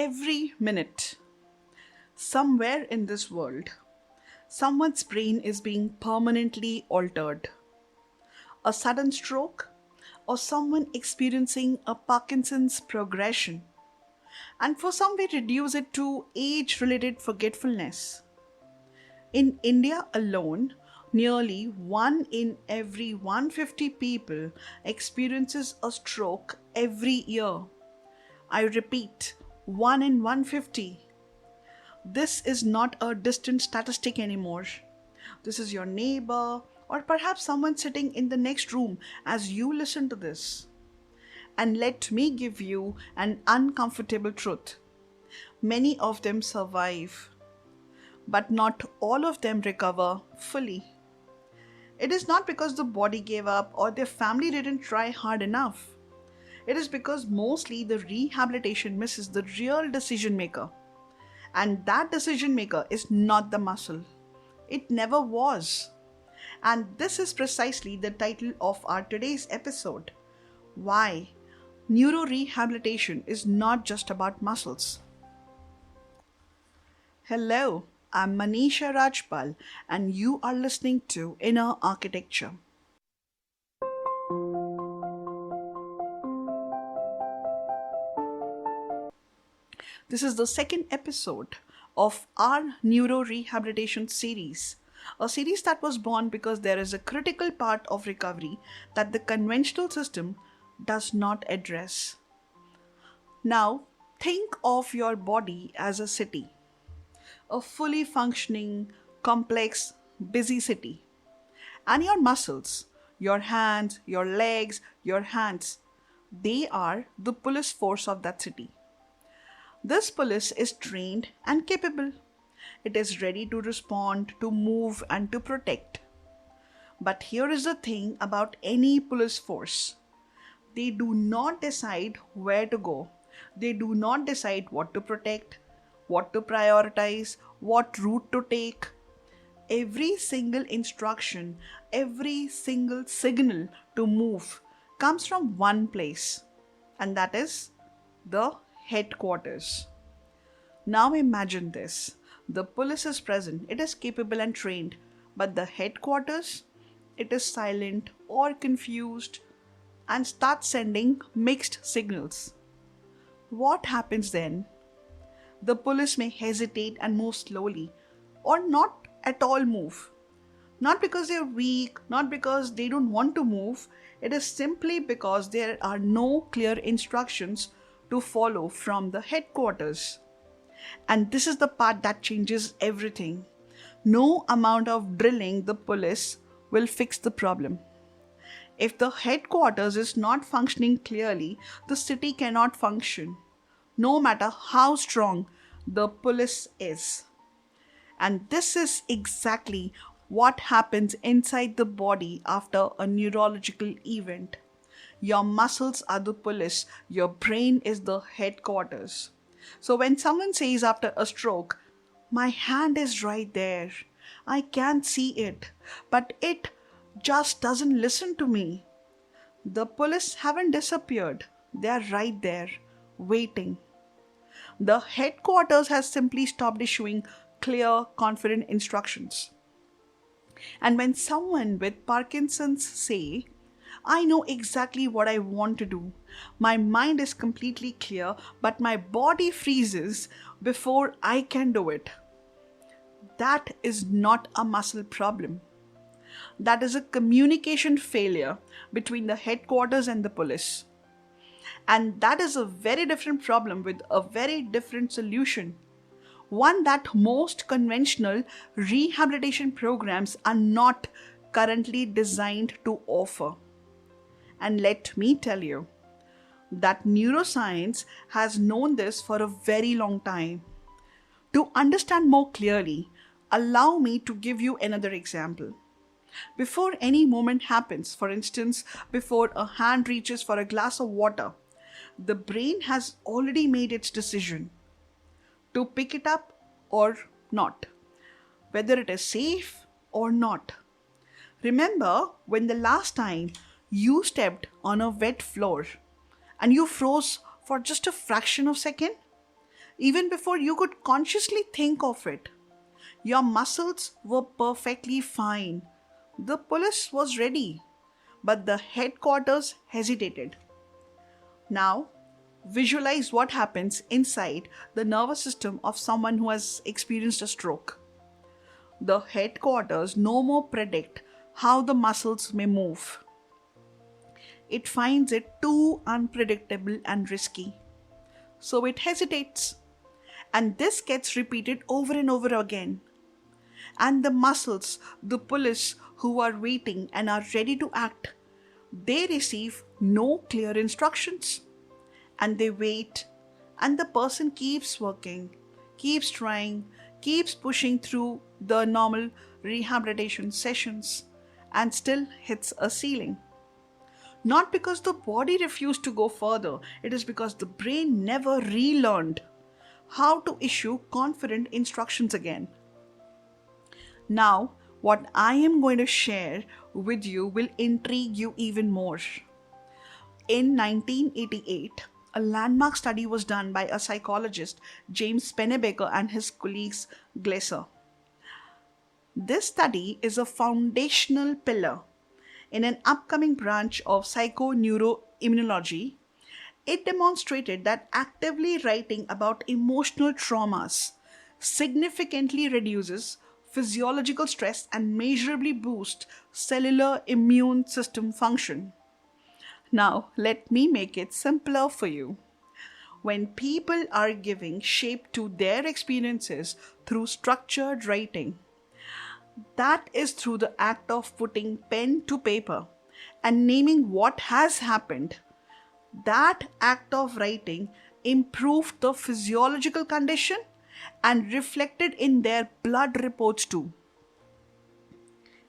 every minute. Somewhere in this world, someone's brain is being permanently altered. A sudden stroke, or someone experiencing a Parkinson's progression, and for some we reduce it to age related forgetfulness. In India alone, nearly 1 in every 150 people experiences a stroke every year. I repeat, 1 in 150. This is not a distant statistic anymore. This is your neighbor, or perhaps someone sitting in the next room as you listen to this. And let me give you an uncomfortable truth. Many of them survive, but not all of them recover fully. It is not because the body gave up or their family didn't try hard enough. It is because mostly the rehabilitation misses the real decision maker. And that decision maker is not the muscle. It never was. And this is precisely the title of our today's episode. Why neurorehabilitation is not just about muscles. Hello, I'm Manisha Rajpal and you are listening to Inner Architecture. This is the second episode of our neurorehabilitation series, a series that was born because there is a critical part of recovery that the conventional system does not address. Now, think of your body as a city, a fully functioning, complex, busy city. And your muscles, your hands, your legs, your hands, they are the police force of that city. This police is trained and capable. It is ready to respond, to move, and to protect. But here is the thing about any police force. They do not decide where to go. They do not decide what to protect, what to prioritize, what route to take. Every single instruction, every single signal to move comes from one place, and that is the headquarters. Now imagine this. The police is present, it is capable and trained, but the headquarters, it is silent or confused and starts sending mixed signals. What happens then? The police may hesitate and move slowly or not at all move. Not because they're weak, not because they don't want to move, it is simply because there are no clear instructions to follow from the headquarters. And this is the part that changes everything. No amount of drilling the police will fix the problem. If the headquarters is not functioning clearly, the city cannot function, no matter how strong the police is. And this is exactly what happens inside the body after a neurological event. Your muscles are the police, your brain is the headquarters. So when someone says after a stroke, my hand is right there, I can see it, but it just doesn't listen to me. The police haven't disappeared, they are right there, waiting. The headquarters has simply stopped issuing clear, confident instructions. And when someone with Parkinson's say, I know exactly what I want to do. My mind is completely clear, but my body freezes before I can do it. That is not a muscle problem. That is a communication failure between the headquarters and the police. And that is a very different problem with a very different solution. One that most conventional rehabilitation programs are not currently designed to offer. And let me tell you that neuroscience has known this for a very long time. To understand more clearly, allow me to give you another example. Before any movement happens, for instance, before a hand reaches for a glass of water, the brain has already made its decision to pick it up or not, whether it is safe or not. Remember when the last time you stepped on a wet floor and you froze for just a fraction of a second? even before you could consciously think of it. Your muscles were perfectly fine. The police was ready, but the headquarters hesitated. Now, visualize what happens inside the nervous system of someone who has experienced a stroke. The headquarters no more predict how the muscles may move. It finds it too unpredictable and risky. So it hesitates. And this gets repeated over and over again. And the muscles, the police who are waiting and are ready to act, they receive no clear instructions. And they wait, and the person keeps working, keeps trying, keeps pushing through the normal rehabilitation sessions, and still hits a ceiling. Not because the body refused to go further, it is because the brain never relearned how to issue confident instructions again. Now, what I am going to share with you will intrigue you even more. In 1988, a landmark study was done by a psychologist, James Pennebaker, and his colleagues Glaser. This study is a foundational pillar in an upcoming branch of psychoneuroimmunology. It demonstrated that actively writing about emotional traumas significantly reduces physiological stress and measurably boosts cellular immune system function. Now, let me make it simpler for you. When people are giving shape to their experiences through structured writing, that is through the act of putting pen to paper and naming what has happened. That act of writing improved the physiological condition and reflected in their blood reports too.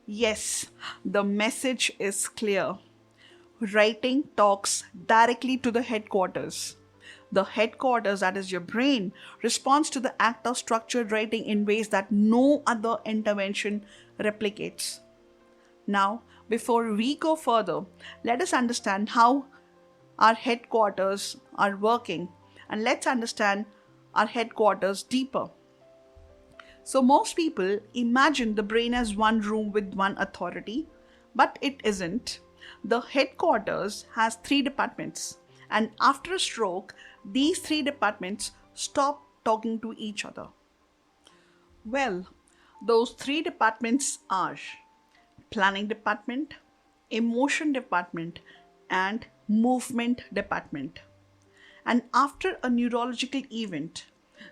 Yes, the message is clear. Writing talks directly to the headquarters. The headquarters, that is your brain, responds to the act of structured writing in ways that no other intervention replicates. Now, before we go further, let us understand how our headquarters are working, and let's understand our headquarters deeper. So, most people imagine the brain as one room with one authority, but it isn't. The headquarters has three departments, and after a stroke, these three departments stop talking to each other. Well, those three departments are planning department, emotion department, and movement department. And after a neurological event,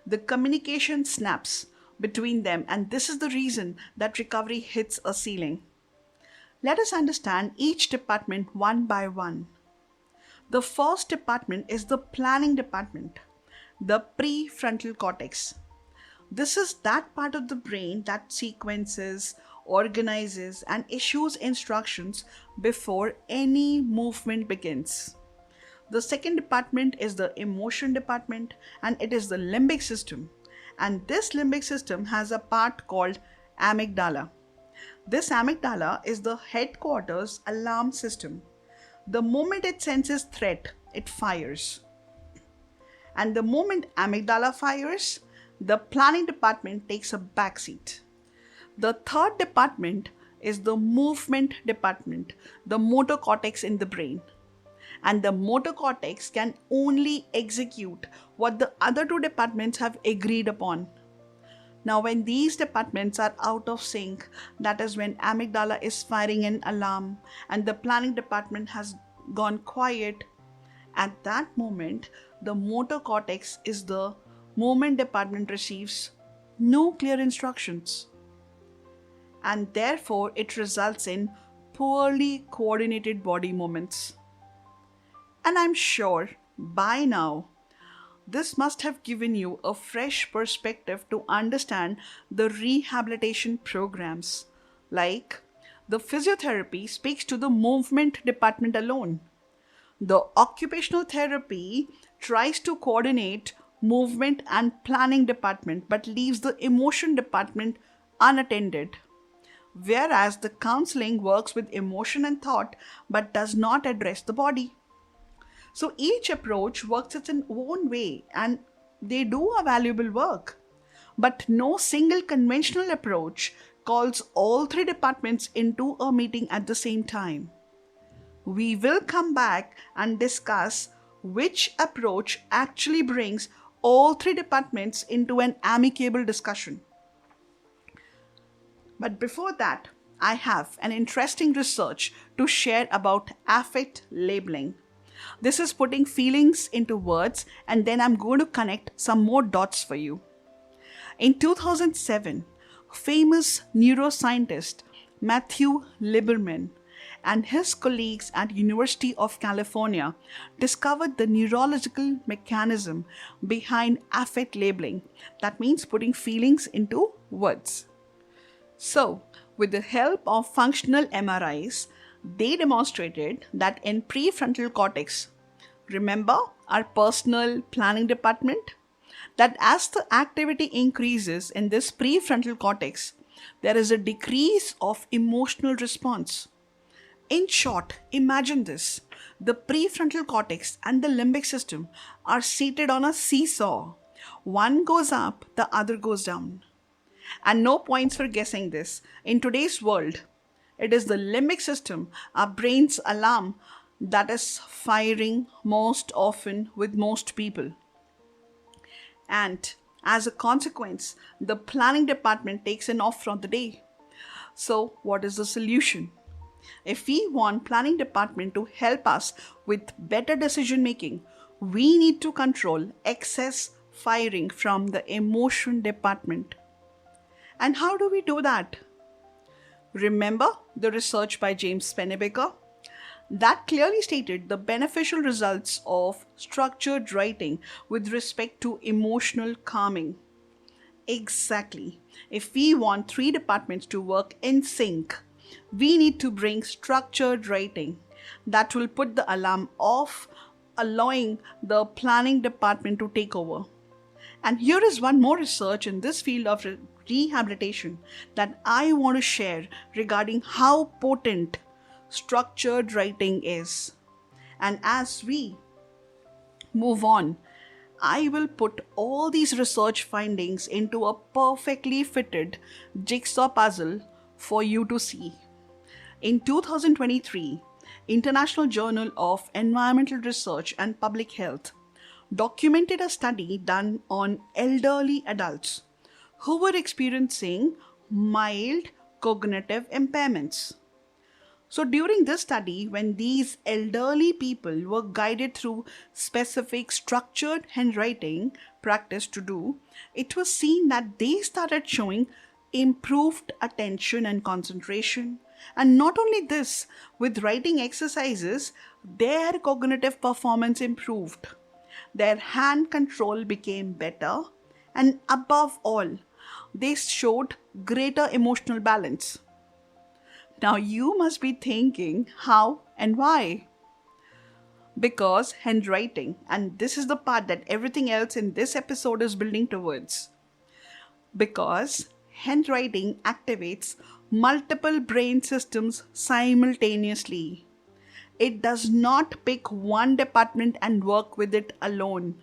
the communication snaps between them, and this is the reason that recovery hits a ceiling. Let us understand each department one by one. The first department is the planning department, the prefrontal cortex. This is that part of the brain that sequences, organizes, and issues instructions before any movement begins. The second department is the emotion department, and it is the limbic system. And this limbic system has a part called amygdala. This amygdala is the headquarters alarm system. The moment it senses threat, it fires. And the moment amygdala fires, the planning department takes a backseat. The third department is the movement department, the motor cortex in the brain. And the motor cortex can only execute what the other two departments have agreed upon. Now, when these departments are out of sync, that is when amygdala is firing an alarm and the planning department has gone quiet. At that moment, the motor cortex is the movement department receives no clear instructions. And therefore, it results in poorly coordinated body movements. And I'm sure by now, this must have given you a fresh perspective to understand the rehabilitation programs. Like, the physiotherapy speaks to the movement department alone. The occupational therapy tries to coordinate movement and planning department but leaves the emotion department unattended. Whereas the counseling works with emotion and thought but does not address the body. So each approach works its own way, and They do a valuable work. But no single conventional approach calls all three departments into a meeting at the same time. We will come back and discuss which approach actually brings all three departments into an amicable discussion. But before that, I have an interesting research to share about affect labeling. This is putting feelings into words, and then I'm going to connect some more dots for you. In 2007, famous neuroscientist Matthew Lieberman and his colleagues at University of California discovered the neurological mechanism behind affect labeling. That means putting feelings into words. So, with the help of functional MRIs, they demonstrated that in prefrontal cortex, remember our personal planning department, that as the activity increases in this prefrontal cortex, there is a decrease of emotional response. In short, imagine this. The prefrontal cortex and the limbic system are seated on a seesaw. One goes up, the other goes down. And no points for guessing this. In today's world, it is the limbic system, our brain's alarm, that is firing most often with most people. And as a consequence, the planning department takes an off from the day. So, what is the solution? If we want planning department to help us with better decision making, we need to control excess firing from the emotion department. And how do we do that? Remember the research by James Pennebaker? That clearly stated the beneficial results of structured writing with respect to emotional calming. Exactly. If we want three departments to work in sync, we need to bring structured writing that will put the alarm off, allowing the planning department to take over. And here is one more research in this field of rehabilitation that I want to share regarding how potent structured writing is. And as we move on, I will put all these research findings into a perfectly fitted jigsaw puzzle for you to see. In 2023, International Journal of Environmental Research and Public Health documented a study done on elderly adults who were experiencing mild cognitive impairments. So during this study, when these elderly people were guided through specific structured handwriting practice to do, it was seen that they started showing improved attention and concentration. And not only this, with writing exercises, their cognitive performance improved. Their hand control became better, and above all, they showed greater emotional balance. Now you must be thinking how and why. Because handwriting, and this is the part that everything else in this episode is building towards. Because handwriting activates multiple brain systems simultaneously. It does not pick one department and work with it alone.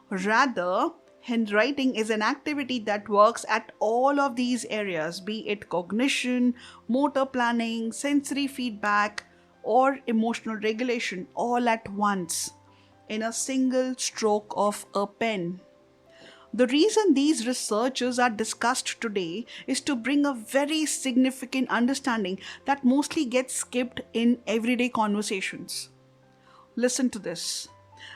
Rather, handwriting is an activity that works at all of these areas, be it cognition, motor planning, sensory feedback, or emotional regulation, all at once, in a single stroke of a pen. The reason these researches are discussed today is to bring a very significant understanding that mostly gets skipped in everyday conversations. Listen to this.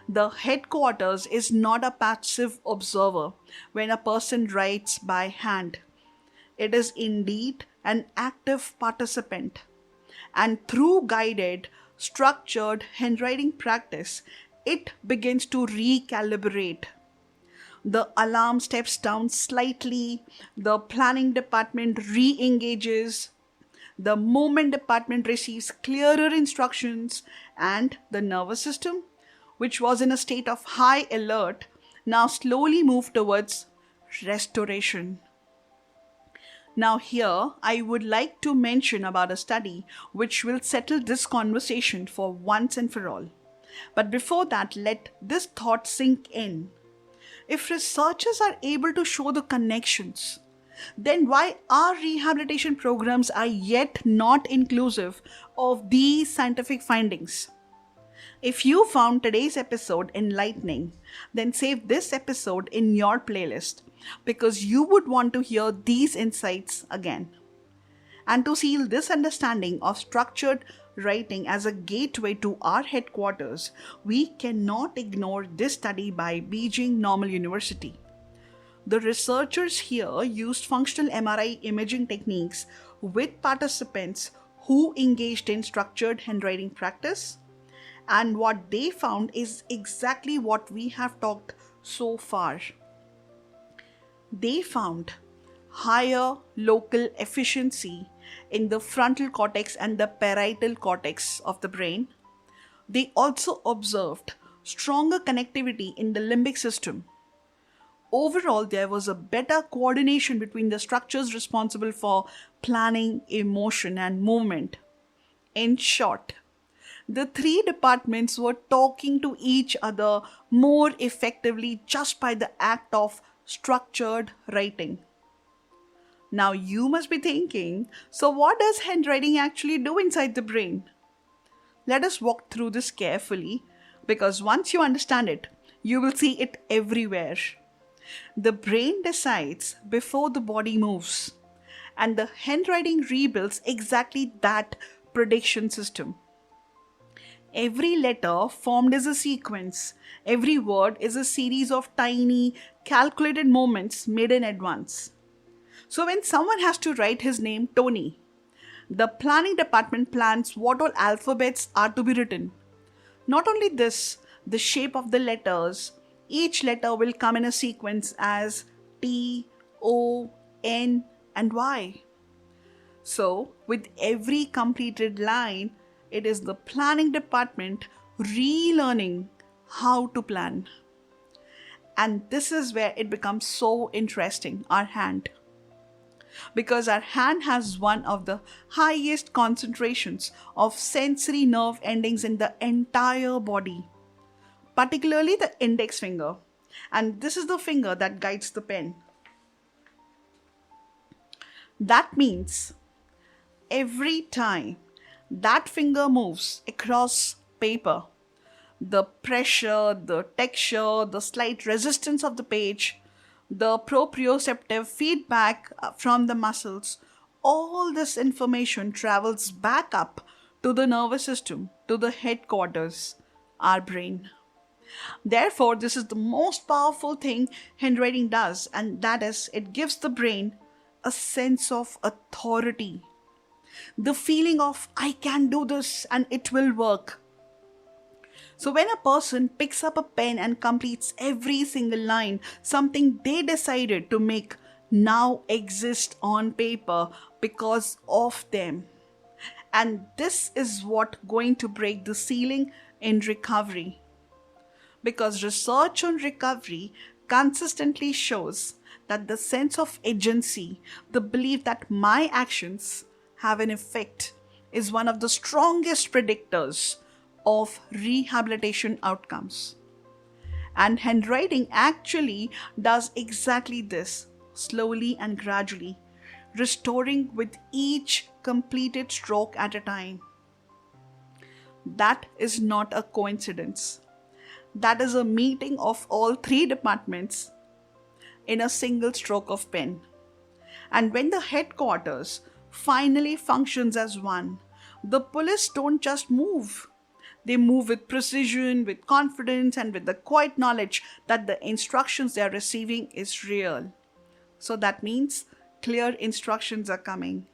The headquarters is not a passive observer when a person writes by hand. It is indeed an active participant. And through guided, structured handwriting practice, it begins to recalibrate. The alarm steps down slightly, the planning department re-engages, the movement department receives clearer instructions, and the nervous system, which was in a state of high alert, now slowly moves towards restoration. Now here, I would like to mention about a study which will settle this conversation for once and for all. But before that, let this thought sink in. If researchers are able to show the connections, then why our rehabilitation programs are yet not inclusive of these scientific findings? If you found today's episode enlightening, then save this episode in your playlist because you would want to hear these insights again. And to seal this understanding of structured writing as a gateway to our headquarters, we cannot ignore this study by Beijing Normal University. The researchers here used functional MRI imaging techniques with participants who engaged in structured handwriting practice. And what they found is exactly what we have talked so far. They found higher local efficiency in the frontal cortex and the parietal cortex of the brain. They also observed stronger connectivity in the limbic system. Overall, there was a better coordination between the structures responsible for planning, emotion, and movement. In short, the three departments were talking to each other more effectively just by the act of structured writing. Now you must be thinking, so what does handwriting actually do inside the brain? Let us walk through this carefully because once you understand it, you will see it everywhere. The brain decides before the body moves, and the handwriting rebuilds exactly that prediction system. Every letter formed is a sequence. Every word is a series of tiny, calculated moments made in advance. So when someone has to write his name Tony, the planning department plans what all alphabets are to be written. Not only this, the shape of the letters, each letter will come in a sequence as T, O, N, and Y. So with every completed line, it is the planning department relearning how to plan. And this is where it becomes so interesting, our hand. Because our hand has one of the highest concentrations of sensory nerve endings in the entire body, particularly the index finger. And this is the finger that guides the pen. That means every time that finger moves across paper, the pressure, the texture, the slight resistance of the page, the proprioceptive feedback from the muscles, all this information travels back up to the nervous system, to the headquarters, our brain. Therefore, this is the most powerful thing handwriting does, and that is it gives the brain a sense of authority. The feeling of, I can do this and it will work. So when a person picks up a pen and completes every single line, something they decided to make now exists on paper because of them. And this is what going to break the ceiling in recovery. Because research on recovery consistently shows that the sense of agency, the belief that my actions have an effect, is one of the strongest predictors of rehabilitation outcomes. And handwriting actually does exactly this, slowly and gradually, restoring with each completed stroke at a time. That is not a coincidence. That is a meeting of all three departments in a single stroke of pen. And when the headquarters finally functions as one, the police don't just move. They move with precision, with confidence, and with the quiet knowledge that the instructions they are receiving is real. So that means clear instructions are coming.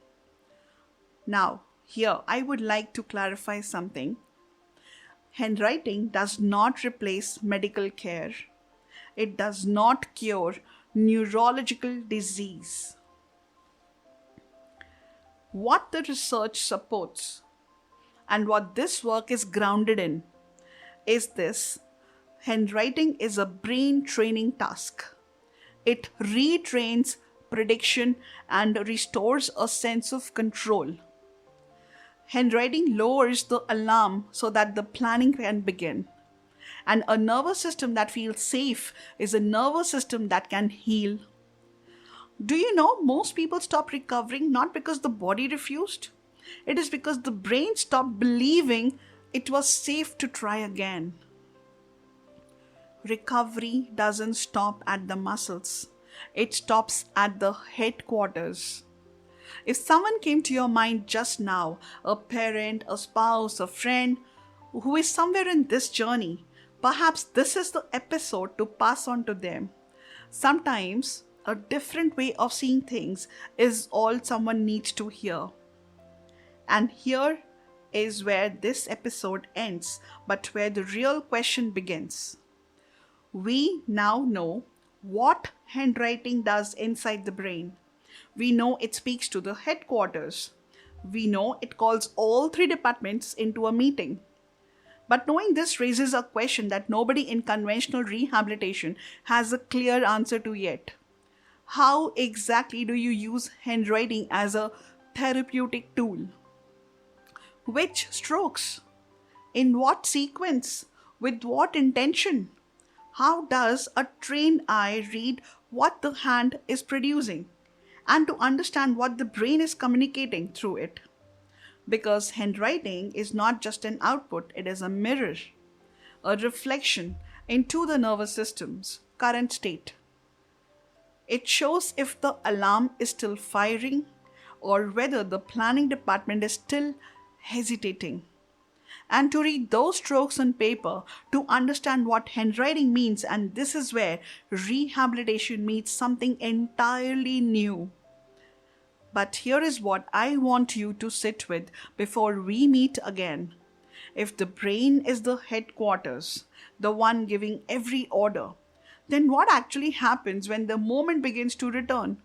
Now, here I would like to clarify something. Handwriting does not replace medical care. It does not cure neurological disease. What the research supports and what this work is grounded in is this: handwriting is a brain training task. It retrains prediction and restores a sense of control. Handwriting lowers the alarm so that the planning can begin. And a nervous system that feels safe is a nervous system that can heal. Do you know most people stop recovering not because the body refused? It is because the brain stopped believing it was safe to try again. Recovery doesn't stop at the muscles, it stops at the headquarters. If someone came to your mind just now, a parent, a spouse, a friend, who is somewhere in this journey, perhaps this is the episode to pass on to them. Sometimes a different way of seeing things is all someone needs to hear. And here is where this episode ends, but where the real question begins. We now know what handwriting does inside the brain. We know it speaks to the headquarters. We know it calls all three departments into a meeting. But knowing this raises a question that nobody in conventional rehabilitation has a clear answer to yet. How exactly do you use handwriting as a therapeutic tool? Which strokes? In what sequence? With what intention? How does a trained eye read what the hand is producing and to understand what the brain is communicating through it? Because handwriting is not just an output, it is a mirror, a reflection into the nervous system's current state. It shows if the alarm is still firing or whether the planning department is still hesitating. And to read those strokes on paper, to understand what handwriting means, and this is where rehabilitation meets something entirely new. But here is what I want you to sit with before we meet again. If the brain is the headquarters, the one giving every order, then what actually happens when the moment begins to return?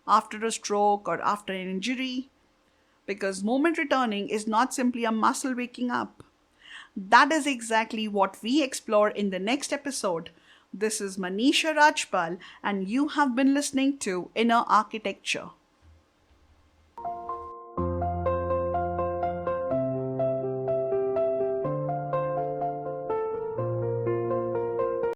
After a stroke or after an injury? Because moment returning is not simply a muscle waking up. That is exactly what we explore in the next episode. This is Manisha Rajpal, and you have been listening to Inner Architecture.